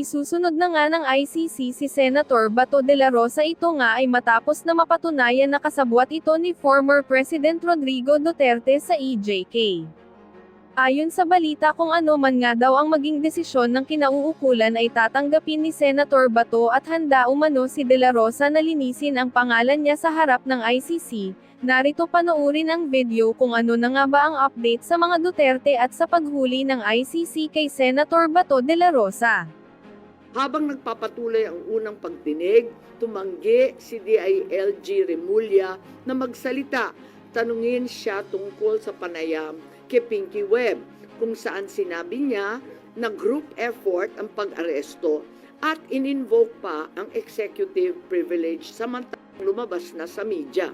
Isusunod na nga ng ICC si Senator Bato de la Rosa. Ito nga ay matapos na mapatunayan na kasabwat ito ni former President Rodrigo Duterte sa EJK. Ayon sa balita, kung ano man nga daw ang maging desisyon ng kinauukulan ay tatanggapin ni Senator Bato at handa umano si de la Rosa na linisin ang pangalan niya sa harap ng ICC. Narito panoorin ang video kung ano na nga ba ang update sa mga Duterte at sa paghuli ng ICC kay Senator Bato de la Rosa. Habang nagpapatuloy ang unang pagdinig, tumanggi si DILG Remulla na magsalita. Tanungin siya tungkol sa panayam kay Pinky Webb, kung saan sinabi niya na group effort ang pag-aresto at in-invoke pa ang executive privilege samantalang lumabas na sa media.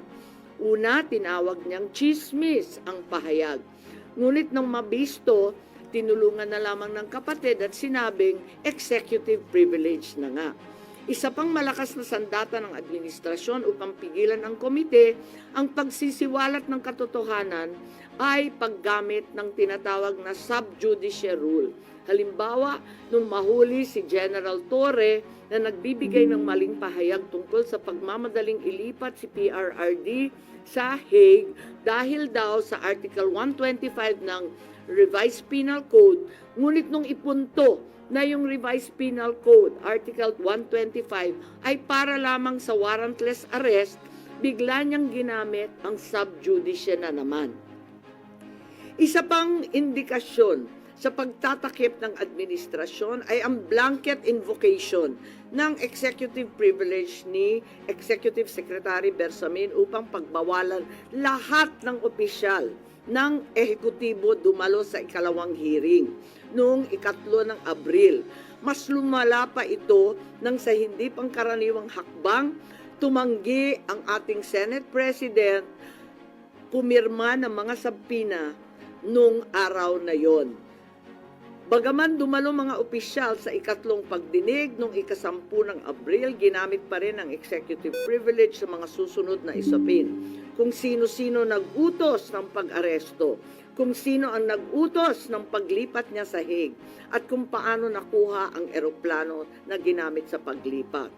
Una, tinawag niyang chismis ang pahayag. Ngunit nang mabisto, tinulungan na lamang ng kapatid at sinabing executive privilege na nga. Isa pang malakas na sandata ng administrasyon upang pigilan ang komite ang pagsisiwalat ng katotohanan ay paggamit ng tinatawag na sub judice rule. Halimbawa, nung mahuli si General Torre na nagbibigay ng maling pahayag tungkol sa pagmamadaling ilipat si PRRD sa Hague dahil daw sa Article 125 ng Revised Penal Code, ngunit nung ipunto na yung Revised Penal Code, Article 125, ay para lamang sa warrantless arrest, bigla niyang ginamit ang sub judice na naman. Isa pang indikasyon sa pagtatakip ng administrasyon ay ang blanket invocation ng executive privilege ni Executive Secretary Bersamin upang pagbawalan lahat ng opisyal ng ehekutibo dumalo sa ikalawang hearing noong 3 ng Abril. Mas lumala pa ito nang sa hindi pangkaraniwang hakbang, tumanggi ang ating Senate President pumirma ng mga sabpina nung araw na yon. Bagaman dumalo mga opisyal sa ikatlong pagdinig noong 10 ng Abril, ginamit pa rin ang executive privilege sa mga susunod na isapin. Kung sino-sino nag-utos ng pag-aresto, kung sino ang nag-utos ng paglipat niya sa Hague, at kung paano nakuha ang eroplano na ginamit sa paglipat.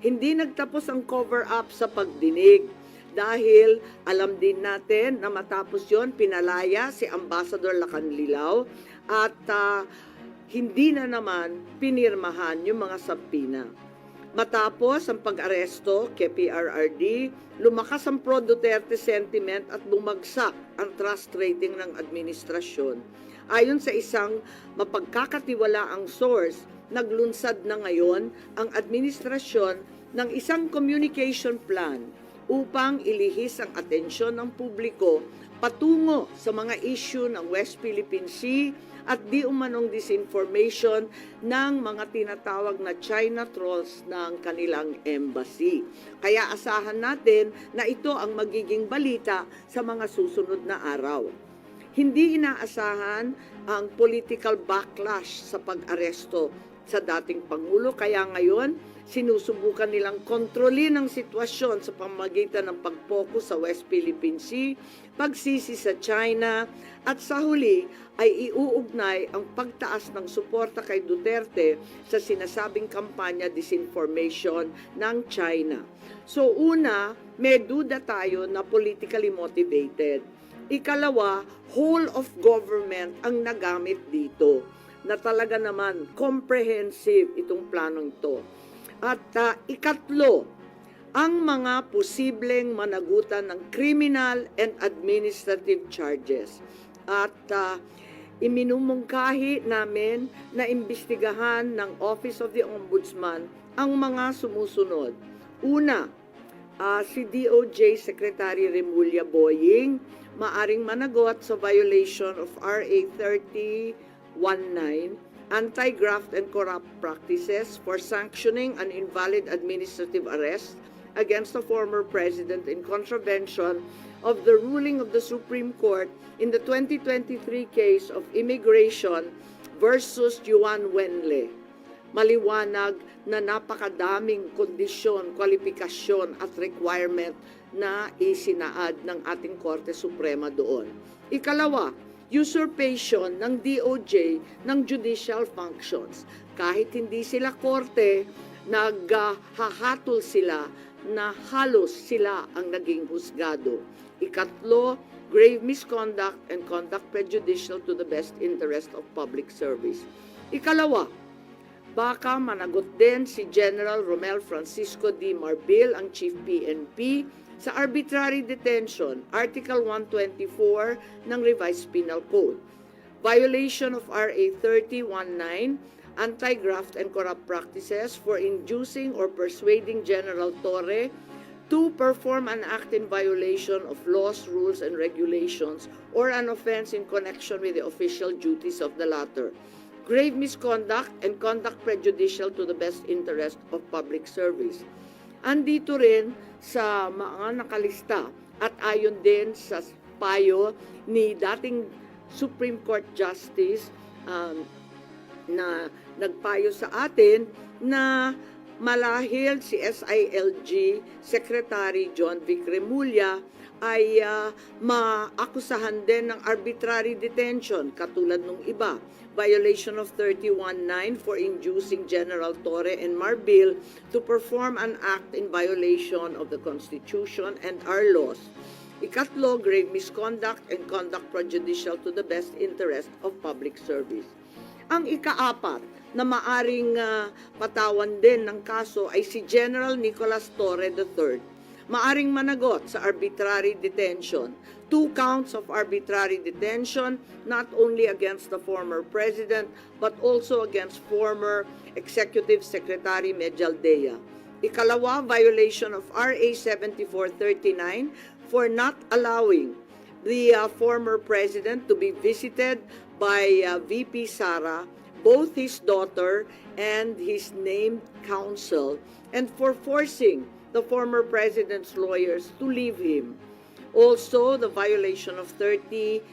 Hindi nagtapos ang cover-up sa pagdinig dahil alam din natin na matapos yon pinalaya si Ambassador Lacanlilao at hindi na naman pinirmahan yung mga sabpina. Matapos ang pag-aresto kay PRRD, lumakas ang pro-Duterte sentiment at bumagsak ang trust rating ng administrasyon. Ayon sa isang mapagkakatiwalaang source, naglunsad na ngayon ang administrasyon ng isang communication plan upang ilihis ang atensyon ng publiko patungo sa mga issue ng West Philippine Sea at di umanong disinformation ng mga tinatawag na China trolls ng kanilang embassy. Kaya asahan natin na ito ang magiging balita sa mga susunod na araw. Hindi inaasahan ang political backlash sa pag-aresto sa dating Pangulo, kaya ngayon sinusubukan nilang kontrolin ang sitwasyon sa pamamagitan ng pag-focus sa West Philippine Sea, pagsisi sa China, at sa huli ay iuugnay ang pagtaas ng suporta kay Duterte sa sinasabing kampanya disinformation ng China. So una, may duda tayo na politically motivated. Ikalawa, whole of government ang nagamit dito na talaga naman comprehensive itong planong ito. At ikatlo, ang mga posibleng managutan ng criminal and administrative charges. At iminumungkahi namin na imbestigahan ng Office of the Ombudsman ang mga sumusunod. Una, si DOJ Secretary Remulla Boying maaring managot sa violation of RA 3019, Anti-Graft and Corrupt Practices for sanctioning an invalid administrative arrest against the former president in contravention of the ruling of the Supreme Court in the 2023 case of immigration versus Juan Wenle. Maliwanag na napakadaming kondisyon, kwalifikasyon at requirement na isinaad ng ating Korte Suprema doon. Ikalawa, usurpation ng DOJ ng judicial functions. kahit hindi sila korte, naghahatol sila na halos sila ang naging husgado. Ikatlo, grave misconduct and conduct prejudicial to the best interest of public service. Ikalawa, baka managot din si General Romel Francisco D. Marbil, ang Chief PNP, sa arbitrary detention, Article 124 ng Revised Penal Code. Violation of RA 3019, anti-graft and corrupt practices for inducing or persuading General Torre to perform an act in violation of laws, rules, and regulations or an offense in connection with the official duties of the latter. Grave misconduct and conduct prejudicial to the best interest of public service. Andito rin sa mga nakalista at ayon din sa payo ni dating Supreme Court Justice na nagpayo sa atin na malahil si SILG Secretary John Vic Remulla ay maakusahan din ng arbitrary detention katulad nung iba. Violation of 31.9 for inducing General Torre and Marbil to perform an act in violation of the Constitution and our laws. Ikatlo, grave misconduct and conduct prejudicial to the best interest of public service. Ang ikaapat na maaring patawan din ng kaso ay si General Nicolas Torre III. Maaring managot sa arbitrary detention. 2 counts of arbitrary detention, not only against the former president, but also against former Executive Secretary Medialdea. Ikalawa, violation of RA 7439 for not allowing the former president to be visited by VP Sara, both his daughter and his named counsel, and for forcing the former president's lawyers to leave him. Also, the violation of 3019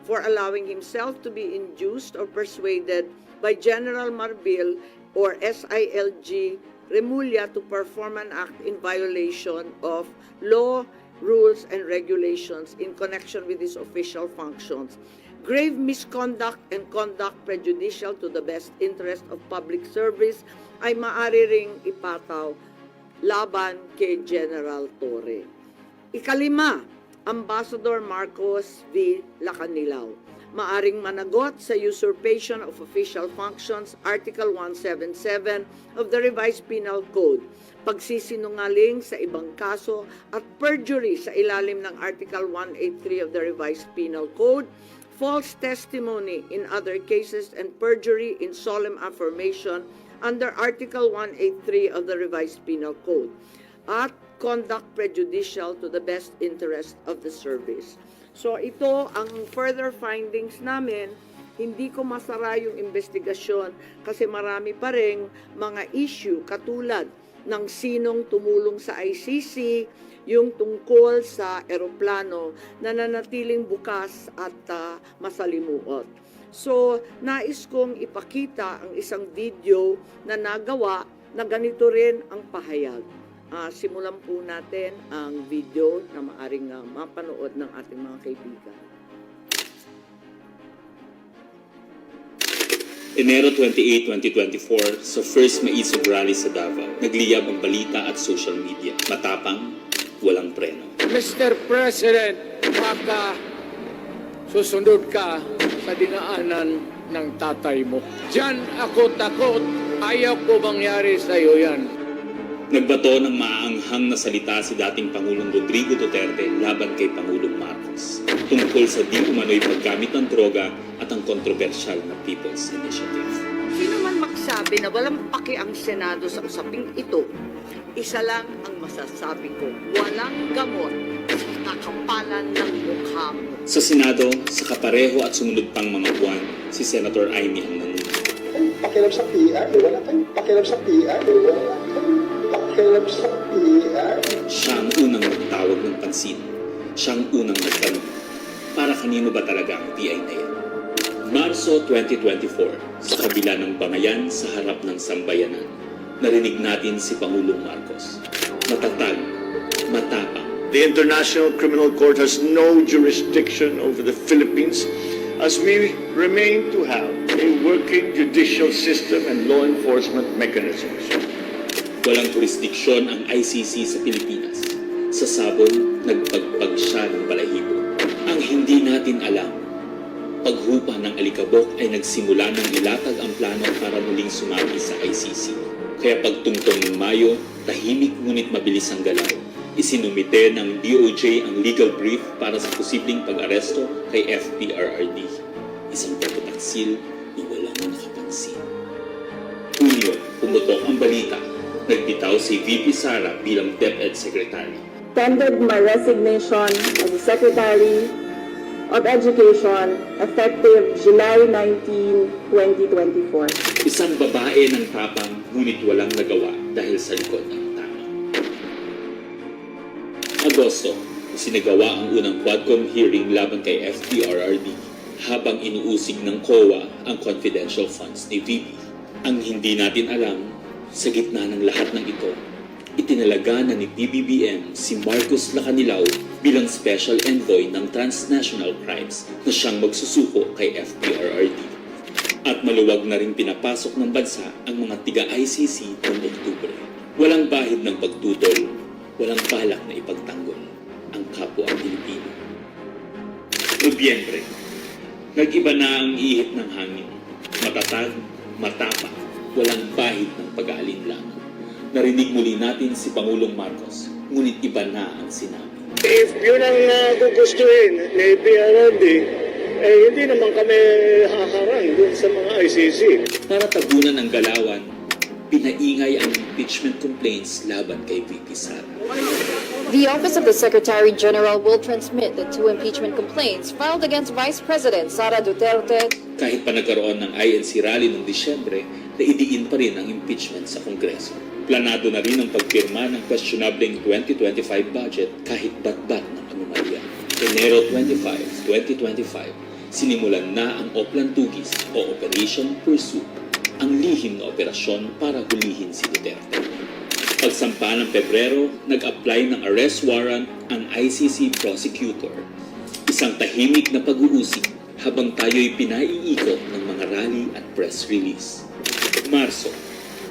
for allowing himself to be induced or persuaded by General Marbil or SILG Remulla to perform an act in violation of law, rules, and regulations in connection with his official functions. Grave misconduct and conduct prejudicial to the best interest of public service ay maaari ring ipataw laban kay General Torre. Ikalima, Ambassador Marcos V. Lacanilao. Maaring managot sa usurpation of official functions, Article 177 of the Revised Penal Code, pagsisinungaling sa ibang kaso at perjury sa ilalim ng Article 183 of the Revised Penal Code, false testimony in other cases, and perjury in solemn affirmation under Article 183 of the Revised Penal Code, at conduct prejudicial to the best interest of the service. So ito ang further findings namin. Hindi ko masara yung investigasyon kasi marami pa ring mga issue katulad ng sinong tumulong sa ICC, yung tungkol sa eroplano na nanatiling bukas at masalimuot. So, nais kong ipakita ang isang video na nagawa na ganito rin ang pahayag. Simulan po natin ang video na maaring mapanood ng ating mga kaibigan. Enero 28, 2024, sa First Maisog Rally sa Davao, nagliyab ang balita at social media. Matapang, walang preno. Mr. President, baka susunod ka sa dinaanan ng tatay mo. Diyan ako takot. Ayaw ko mangyari sa iyo yan. Nagbato ng maaanghang na salita si dating Pangulong Rodrigo Duterte laban kay Pangulong Marcos tungkol sa di umano'y paggamit ng droga at ang kontrobersyal na People's Initiative. Sino man magsabi na walang paki ang Senado sa usaping ito, isa lang ang masasabi ko, walang gamot sa kakapalan ng mukha mo. Sa Senado, sa kapareho at sumunod pang mga buwan, si Senator Amy ang nanuna. Pakialam sa PR, wala tayong pakialam sa PR, wala tayong pakialam sa PR. Siya ang unang nagtawag ng pansin. Siya ang unang nagtanong, para kanino ba talaga ang PI na yan? Marso 2024, sa kabila ng bangayan sa harap ng sambayanan, narinig natin si Pangulong Marcos. Matatag, matapang. The International Criminal Court has no jurisdiction over the Philippines as we remain to have a working judicial system and law enforcement mechanisms. Walang jurisdiksyon ang ICC sa Pilipinas. Sa sabon, nagpagpag siya ng balahibo. Ang hindi natin alam, paghupa ng alikabok ay nagsimula ng ilatag ang plano para muling sumagi sa ICC. Kaya pagtungtong ng Mayo, tahimik ngunit mabilis ang galaw. Isinumite ng DOJ ang legal brief para sa posibleng pag-aresto kay FPRRD. Isang pagtataksil na walang nakapansin. Hunyo, pumutok ang balita. Nagbitaw si VP Sara bilang DepEd Secretary. Tendered my resignation as the Secretary of Education effective July 19, 2024. Isang babae ng tapang ngunit walang nagawa dahil sa likod ng tama. Agosto, isinagawa ang unang Quadcom hearing laban kay FPRRD habang inuusig ng COA ang confidential funds ni VP. Ang hindi natin alam, sa gitna ng lahat ng ito, itinalaga na ni PBBM si Marcos Lacanilao bilang Special Envoy ng Transnational Crimes na siyang magsusuko kay FPRRD. At maluwag na rin pinapasok ng bansa ang mga tiga-ICC noong Oktubre. Walang bahid ng pagtutol, walang balak na ipagtanggol ang kapwa Pilipino. Nobyembre, nag-iba na ang ihip ng hangin. Matatag, matapang, walang bahid ng pag-aalinlangan. Narinig muli natin si Pangulong Marcos, ngunit iba na ang sinabi. If yun ang gugustuhin ni PRRD, hindi naman kami haharang dun sa mga ICC. Para tabunan ang galawan, pinaingay ang impeachment complaints laban kay VP Sara. The Office of the Secretary General will transmit the 2 impeachment complaints filed against Vice President Sara Duterte. Kahit pa nagkaroon ng INC rally noong Disyembre, naidiin pa rin ang impeachment sa Kongreso. Planado na rin ang pagpirma ng questionableng 2025 budget kahit bat-bat ng anomalya. Enero 25, 2025, sinimulan na ang Oplan Tugis o Operation Pursuit, ang lihim na operasyon para hulihin si Duterte. Pagsampa ng Pebrero, nag-apply ng arrest warrant ang ICC prosecutor. Isang tahimik na pag-uusig habang tayo'y pinaiikot ng mga rally at press release. Marso,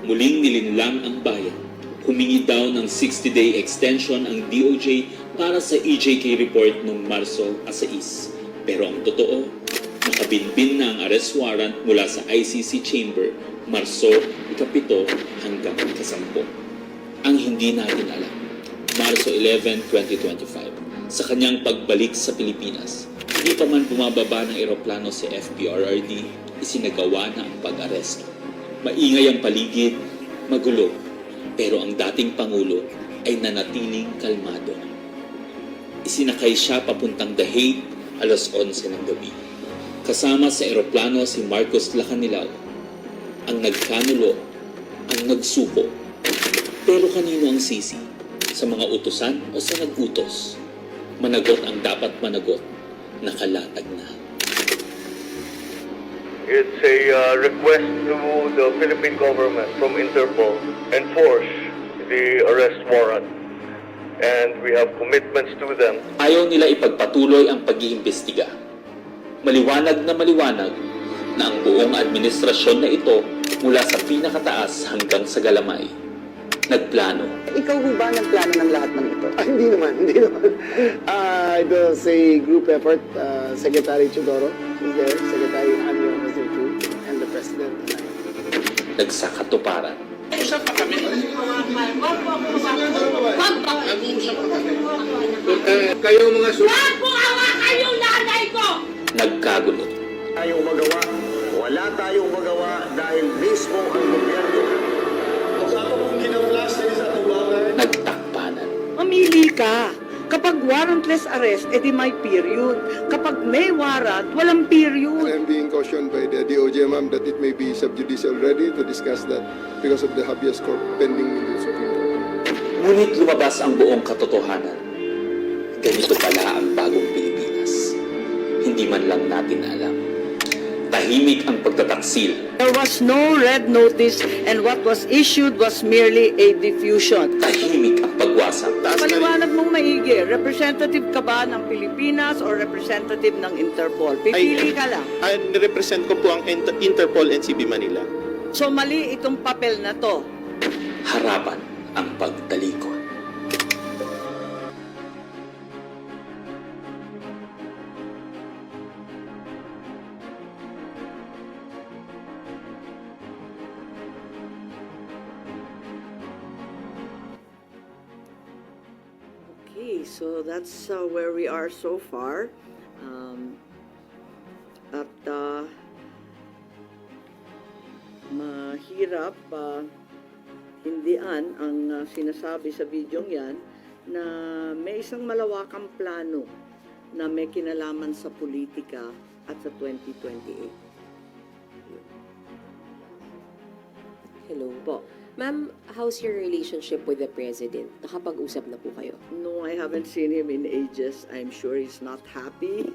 muling nilinlang ang bayan. Humingi daw ng 60-day extension ang DOJ para sa EJK report noong Marso 6. Pero ang totoo, nakabinbin na ang arrest warrant mula sa ICC chamber Marso 7 hanggang 10. Ang hindi natin alam, Marso 11, 2025, sa kanyang pagbalik sa Pilipinas, hindi pa man bumababa ng eroplano si FPRRD, isinagawa na ang pag-aresto. Maingay ang paligid, magulo, pero ang dating Pangulo ay nanatiling kalmado. Isinakay siya papuntang The Hague, alas 11 ng gabi. Kasama sa eroplano si Marcos Lacanilao, ang nagkanulo, ang nagsuko. Pero kanino ang sisi? Sa mga utusan o sa nag-utos? Managot ang dapat managot, nakalatag na. It's a request to the Philippine government from Interpol enforce the arrest warrant. And we have commitments to them. Ayaw nila ipagpatuloy ang pag-iimbestiga. Maliwanag na ang buong administrasyon na ito mula sa pinakataas hanggang sa galamay. Nagplano. Ikaw ho ba nagplano ng lahat ng ito? Hindi naman. It was a group effort. Secretary Chudoro is there, Secretary Anyo was there too, and the President and I. Nagsakatuparan. Kayo mga Nagkagulo. Tayong magawa. Wala tayong magawa dahil mismo ang gobyerno. Nagtakpanan. Mamili ka. Kapag warrantless arrest, edi may period. Kapag may warrant, walang period. I'm being cautioned by the DOJ, ma'am, that it may be sub-judice already to discuss that because of the habeas corpus pending in the Supreme Court. Ngunit lumabas ang buong katotohanan. Ganito pala ang bagong Pilipinas. Hindi man lang natin alam. Tahimik ang pagtataksil. There was no red notice and what was issued was merely a diffusion. Tahimik ang pagwawala wasak. Paliwanag mong maigi, representative ka ba ng Pilipinas o representative ng Interpol? Pipili ka lang. Nirepresent ko po ang Interpol NCB Manila. So mali itong papel na to. Harapan ang pagtalikod. Okay, so that's where we are so far. Mahirap hindian ang sinasabi sa videong yan na may isang malawakang plano na may kinalaman sa politika at sa 2028. Hello. Po. Ma'am, how's your relationship with the President? Nakapag-usap na po kayo? No, I haven't seen him in ages. I'm sure he's not happy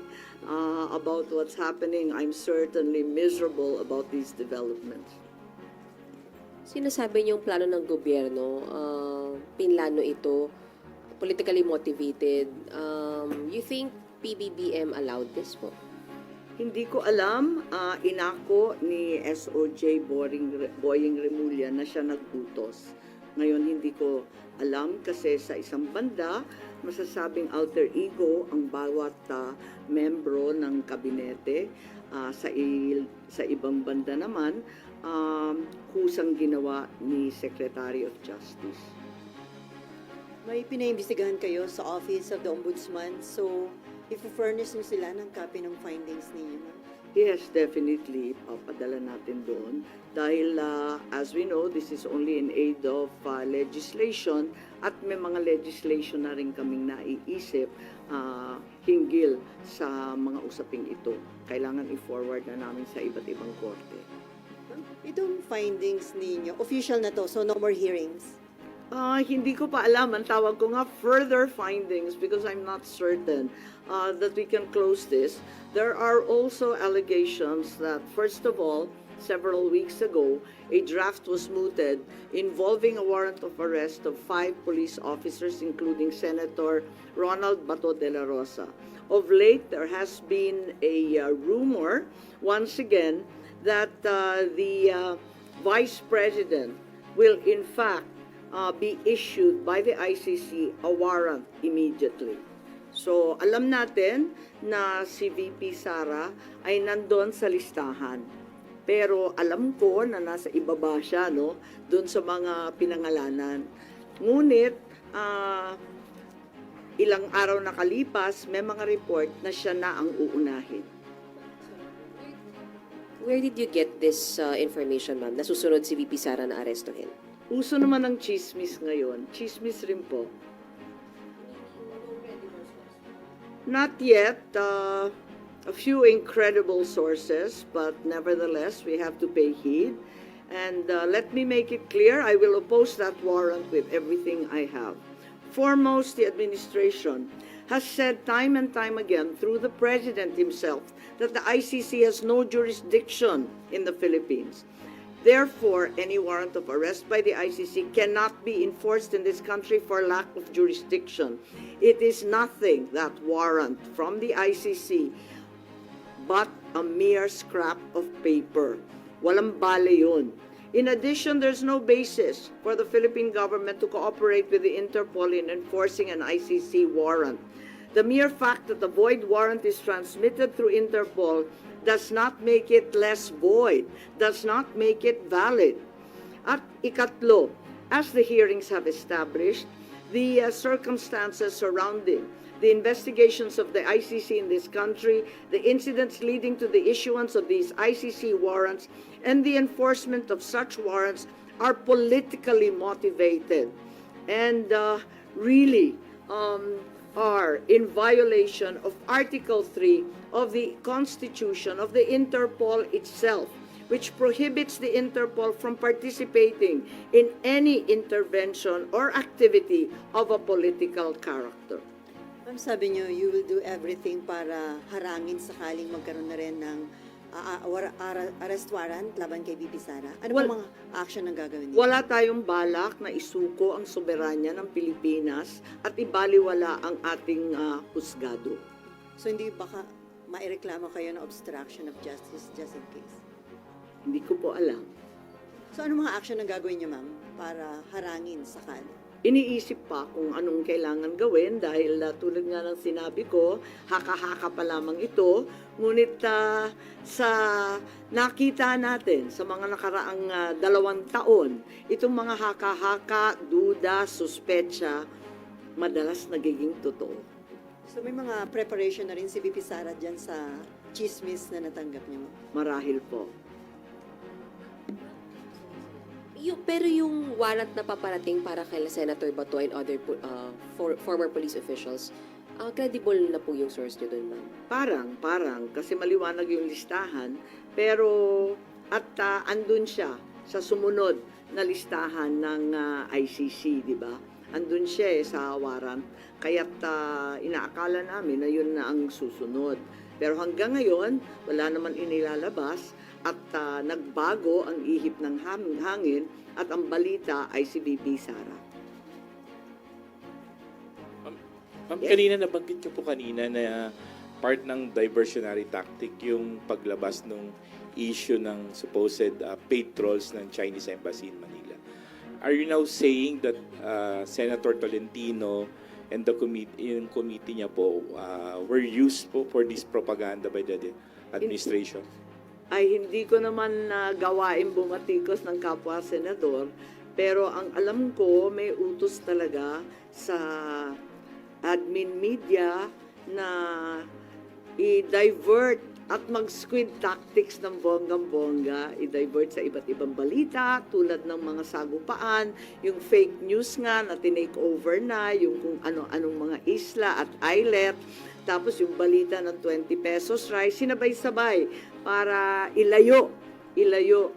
about what's happening. I'm certainly miserable about these developments. Sinasabi niyong plano ng gobyerno, pinlano ito, politically motivated. You think PBBM allowed this po? Hindi ko alam, inako ni SOJ Boying Remulla na siya nagtutos. Ngayon hindi ko alam kasi sa isang banda, masasabing alter ego ang bawat membro ng kabinete. Sa ibang banda naman, kusang ginawa ni Secretary of Justice. May pinaimbestigahan kayo sa Office of the Ombudsman, so i-furnish niyo sila ng copy ng findings ninyo, ma'am? Yes, definitely. Papadala natin doon. Dahil, as we know, this is only in aid of legislation at may mga legislation na rin kaming naiisip hinggil sa mga usaping ito. Kailangan i-forward na namin sa iba't ibang korte. Itong findings ninyo, official na to, so no more hearings? Hindi ko pa alam. Ang tawag ko nga further findings because I'm not certain that we can close this. There are also allegations that, first of all, several weeks ago, a draft was mooted involving a warrant of arrest of 5 police officers, including Senator Ronald Bato de la Rosa. Of late, there has been a rumor, once again, that the Vice President will in fact be issued by the ICC a warrant immediately. So, alam natin na si VP Sara ay nandun sa listahan. Pero alam ko na nasa ibaba siya, no? Doon sa mga pinangalanan. Ngunit, ilang araw nakalipas, may mga report na siya na ang uunahin. Where did you get this information, ma'am? Nasusunod si VP Sara na arestuhin? Uso naman ang chismis ngayon. Chismis rin po. Not yet. A few incredible sources, but nevertheless, we have to pay heed. And let me make it clear, I will oppose that warrant with everything I have. Foremost, the administration has said time and time again through the President himself that the ICC has no jurisdiction in the Philippines. Therefore, any warrant of arrest by the ICC cannot be enforced in this country for lack of jurisdiction. It is nothing, that warrant from the ICC, but a mere scrap of paper. Walang bale yun. In addition, there's no basis for the Philippine government to cooperate with the Interpol in enforcing an ICC warrant. The mere fact that the void warrant is transmitted through Interpol does not make it less void, does not make it valid. At ikatlo, as the hearings have established, the circumstances surrounding the investigations of the ICC in this country, the incidents leading to the issuance of these ICC warrants, and the enforcement of such warrants are politically motivated and really are in violation of Article 3 of the Constitution of the Interpol itself, which prohibits the Interpol from participating in any intervention or activity of a political character. Ma'am, sabi niyo, you will do everything para harangin sakaling magkaroon na rin ng arrest warrant laban kay VP Sara? Ano Well, bang mga action ang gagawin niyo? Wala tayong balak na isuko ang soberanya ng Pilipinas at ibaliwala ang ating husgado. So hindi baka maireklamo kayo ng obstruction of justice just in case? Hindi ko po alam. So ano mga action ang gagawin niyo, ma'am, para harangin sakali? Iniisip pa kung anong kailangan gawin dahil tulad nga ng sinabi ko, haka-haka pa lamang ito. Ngunit sa nakita natin sa mga nakaraang 2 taon, itong mga haka-haka, duda, suspetsa, madalas nagiging totoo. So may mga preparation na rin si VP Sara dyan sa chismis na natanggap niyo, ma'am? Marahil po. Pero yung warrant na paparating para kay Senator Bato and other former police officials, credible na po yung source nyo doon, ma'am? Parang, kasi maliwanag yung listahan, pero andun siya sa sumunod na listahan ng ICC, di ba? Andun siya sa warrant, kaya't inaakala namin na yun na ang susunod. Pero hanggang ngayon, wala naman inilalabas at nagbago ang ihip ng hangin at ang balita ay si VP Sara. Ma'am, kanina nabanggit niyo po kanina na part ng diversionary tactic yung paglabas ng issue ng supposed paid trolls ng Chinese Embassy in Manila. Are you now saying that Senator Tolentino and the committee niya po were used po for this propaganda by the administration? Ay hindi ko naman gawain bumatikos ng kapwa senador, pero ang alam ko may utos talaga sa admin media na i-divert at mag-squid tactics ng bonggang-bongga, i-divert sa iba't ibang balita tulad ng mga sagupaan, yung fake news nga na tinake over na, yung kung ano-anong mga isla at islet, tapos yung balita ng 20 pesos rice, sinabay-sabay para ilayo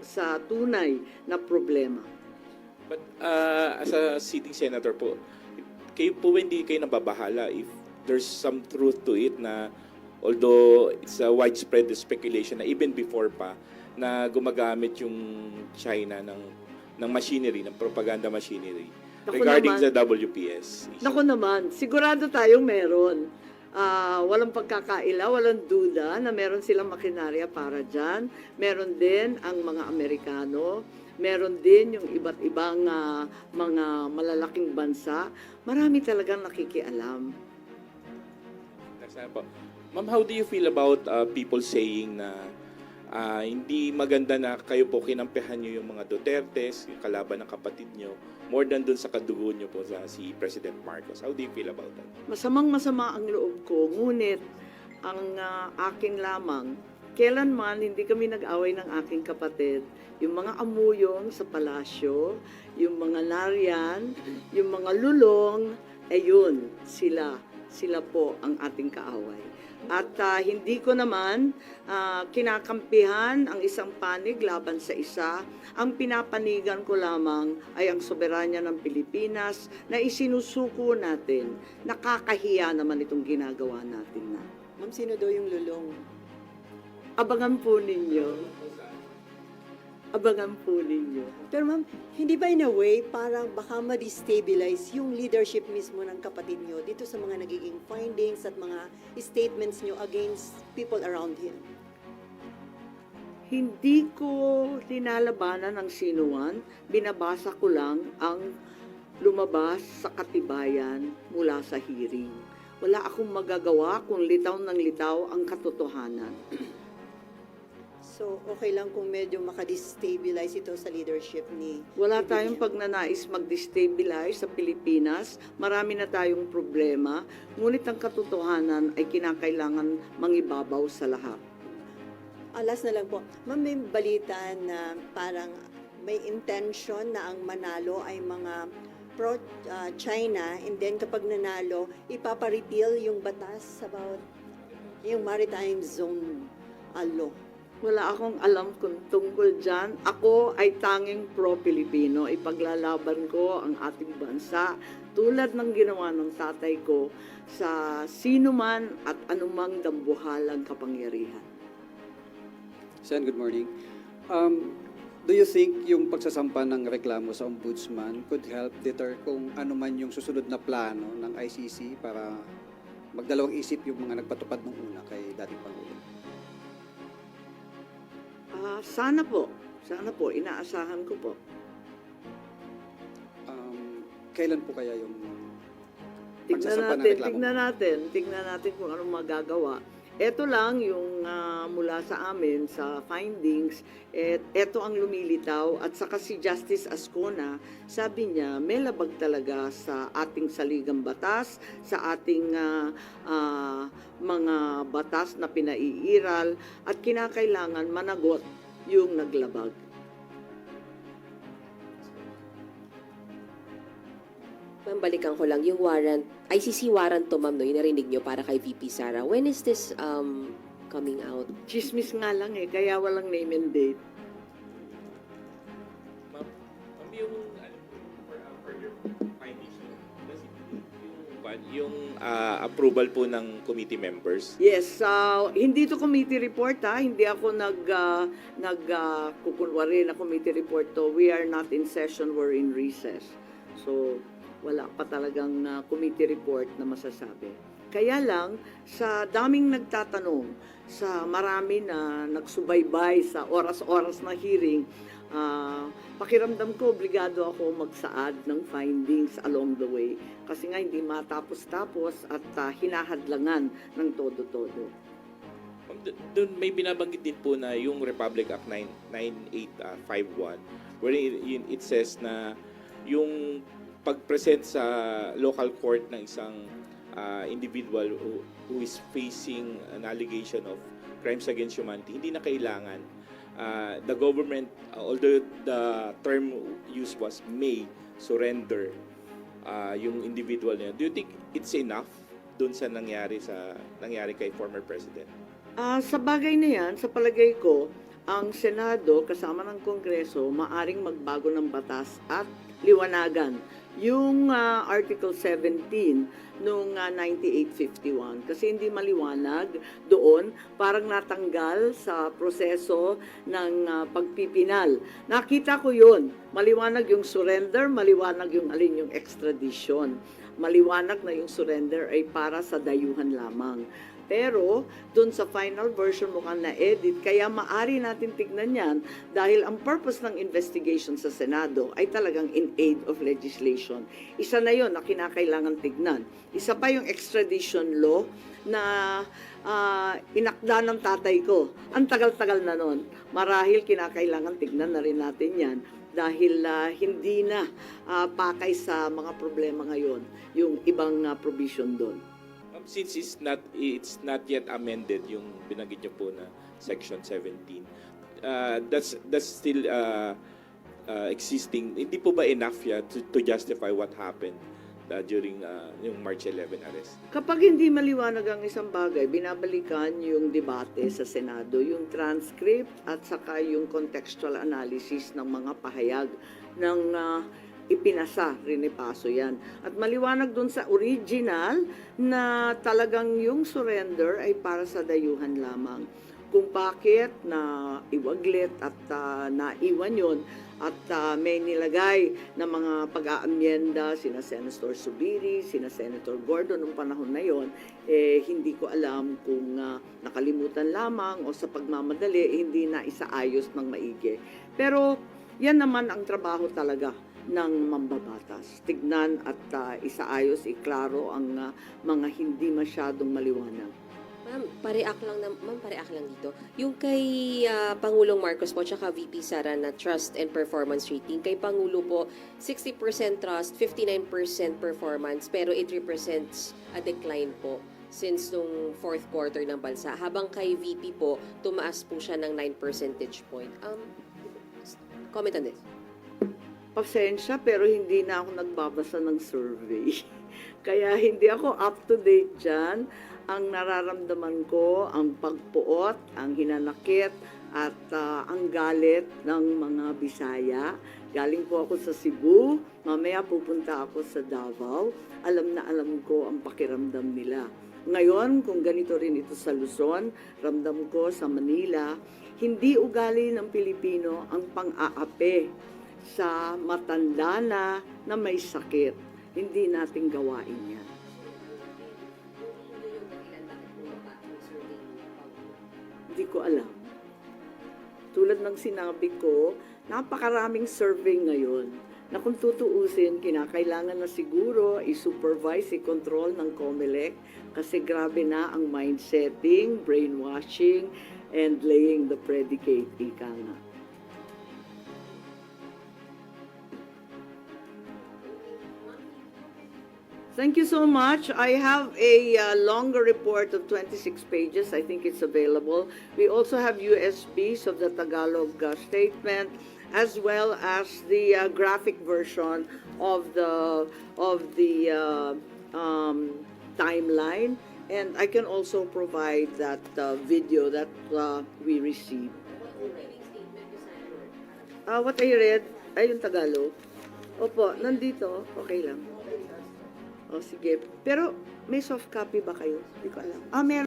sa tunay na problema. But as a sitting senator po, kayo po hindi kayo nababahala if there's some truth to it na although it's a widespread speculation na even before pa na gumagamit yung China ng machinery, ng propaganda machinery regarding the WPS issue. Naku naman, sigurado tayong meron. Walang pagkakaila, walang duda na meron silang makinarya para dyan. Meron din ang mga Amerikano, meron din yung iba't ibang mga malalaking bansa. Marami talagang nakikialam. Ma'am, how do you feel about people saying na hindi maganda na kayo po kinampihan nyo yung mga Dutertes, yung kalaban ng kapatid nyo, more than dun sa kadugo nyo po sa si President Marcos? How do you feel about that? Masamang-masama ang loob ko, ngunit ang akin lamang, kailanman hindi kami nag-away ng aking kapatid. Yung mga amuyong sa palasyo, yung mga nariyan, yung mga lulong, ayun, sila po ang ating kaaway. At hindi ko naman kinakampihan ang isang panig laban sa isa. Ang pinapanigan ko lamang ay ang soberanya ng Pilipinas na isinusuko natin. Nakakahiya naman itong ginagawa natin na. Ma'am, sino daw yung lulong? Abangan po ninyo. Abangan po ninyo. Pero ma'am, hindi ba in a way parang baka ma-destabilize yung leadership mismo ng kapatid nyo dito sa mga nagiging findings at mga statements nyo against people around him? Hindi ko linalabanan ng sinuman, binabasa ko lang ang lumabas sa katibayan mula sa hearing. Wala akong magagawa kung litaw ng litaw ang katotohanan. So, okay lang kung medyo makadestabilize ito sa leadership ni... Wala tayong pagnanais mag-destabilize sa Pilipinas. Marami na tayong problema. Ngunit ang katotohanan ay kinakailangan mangibabaw sa lahat. Last na lang po. Ma'am, may balita na parang may intention na ang manalo ay mga pro-China and then kapag nanalo, ipapa-repeal yung batas about yung maritime zone law. Wala akong alam kung tungkol dyan. Ako ay tanging pro-Pilipino. Ipaglalaban ko ang ating bansa tulad ng ginawa ng tatay ko sa sino man at anumang dambuhalang kapangyarihan. Sen, good morning. Do you think yung pagsasampa ng reklamo sa ombudsman could help deter kung ano man yung susunod na plano ng ICC para magdalawang isip yung mga nagpatupad ng una kay dating Pangulo? Sana po. Sana po. Inaasahan ko po. Kailan po kaya yung pagsasampa ng reklamo? Tignan natin kung anong magagawa. Ito lang yung mula sa amin sa findings, ito ang lumilitaw at saka si Justice Ascona, sabi niya may labag talaga sa ating saligang batas, sa ating mga batas na pinaiiral at kinakailangan managot yung naglabag. Ma'am, balikan ko lang yung warrant, ICC warrant to, ma'am, no, yung narinig nyo para kay VP Sara. When is this coming out? Chismis nga lang kaya walang name and date. Ma'am, yung for your findings, yung approval po ng committee members. Yes, hindi to committee report hindi ako kukunwari na committee report to. We are not in session, we're in recess. So, wala pa talagang committee report na masasabi. Kaya lang, sa daming nagtatanong, sa marami na nagsubaybay sa oras-oras na hearing, pakiramdam ko, obligado ako magsaad ng findings along the way. Kasi nga hindi matapos-tapos at hinahadlangan ng todo-todo. Doon may binabanggit din po na yung Republic Act 9851 wherein it says na yung pag-present sa local court ng isang individual who is facing an allegation of crimes against humanity, hindi na kailangan the government, although the term used was may surrender yung individual niya. Do you think it's enough dun sa nangyari kay former president? Sa bagay na yan, sa palagay ko, ang Senado kasama ng Kongreso maaring magbago ng batas at liwanagan yung Article 17 nung 9851 kasi hindi maliwanag doon, parang natanggal sa proseso ng pagpipinal. Nakita ko yun, maliwanag yung surrender, maliwanag yung alin yung extradition. Maliwanag na yung surrender ay para sa dayuhan lamang. Pero, dun sa final version mukhang na-edit, kaya maari natin tignan yan dahil ang purpose ng investigation sa Senado ay talagang in aid of legislation. Isa na yon na kinakailangan tignan. Isa pa yung extradition law na inakda ng tatay ko. Ang tagal-tagal na nun. Marahil kinakailangan tignan na rin natin yan dahil hindi na pakay sa mga problema ngayon yung ibang provision doon. Since it's not yet amended yung binanggit niyo po na section 17, that's still existing. Hindi po ba enough to justify what happened during yung March 11 arrest? Kapag hindi maliwanag ang isang bagay, binabalikan yung debate sa Senado, yung transcript at saka yung contextual analysis ng mga pahayag ng ipinasa, rinipaso yan. At maliwanag dun sa original na talagang yung surrender ay para sa dayuhan lamang. Kung bakit na iwaglit at naiwan yun at may nilagay na mga pag-aamyenda sina Senator Subiri, sina Senator Gordon noong panahon na yon, hindi ko alam kung nakalimutan lamang o sa pagmamadali hindi na isaayos ng maigi. Pero yan naman ang trabaho talaga ng mambabatas. Tignan at isaayos, iklaro ang mga hindi masyadong maliwanag. Ma'am, pareak lang dito. Yung kay Pangulong Marcos po tsaka VP Sara na trust and performance rating, kay Pangulo po 60% trust, 59% performance, pero it represents a decline po since nung fourth quarter ng bansa. Habang kay VP po, tumaas po siya ng 9 percentage point. Comment on this. Pasensya, pero hindi na ako nagbabasa ng survey. Kaya hindi ako up to date dyan. Ang nararamdaman ko, ang pagpuot, ang hinanakit, at ang galit ng mga Bisaya. Galing po ako sa Cebu, mamaya pupunta ako sa Davao. Alam na alam ko ang pakiramdam nila. Ngayon, kung ganito rin ito sa Luzon, ramdam ko sa Manila, hindi ugali ng Pilipino ang pang-aapi sa matanda na may sakit. Hindi natin gawain yan. Hindi ko alam. Tulad ng sinabi ko, napakaraming survey ngayon na kung tutuusin, kinakailangan na siguro i-supervise, i-control ng COMELEC kasi grabe na ang mindsetting, brainwashing, and laying the predicate, ika nga. Thank you so much. I have a longer report of 26 pages. I think it's available. We also have USBs of the Tagalog statement, as well as the graphic version of the timeline, and I can also provide that video that we received. What I read ay yung Tagalog. Opo, nandito. Okay lang. O sige. Pero may soft copy ba kayo? Hindi ko alam. Meron.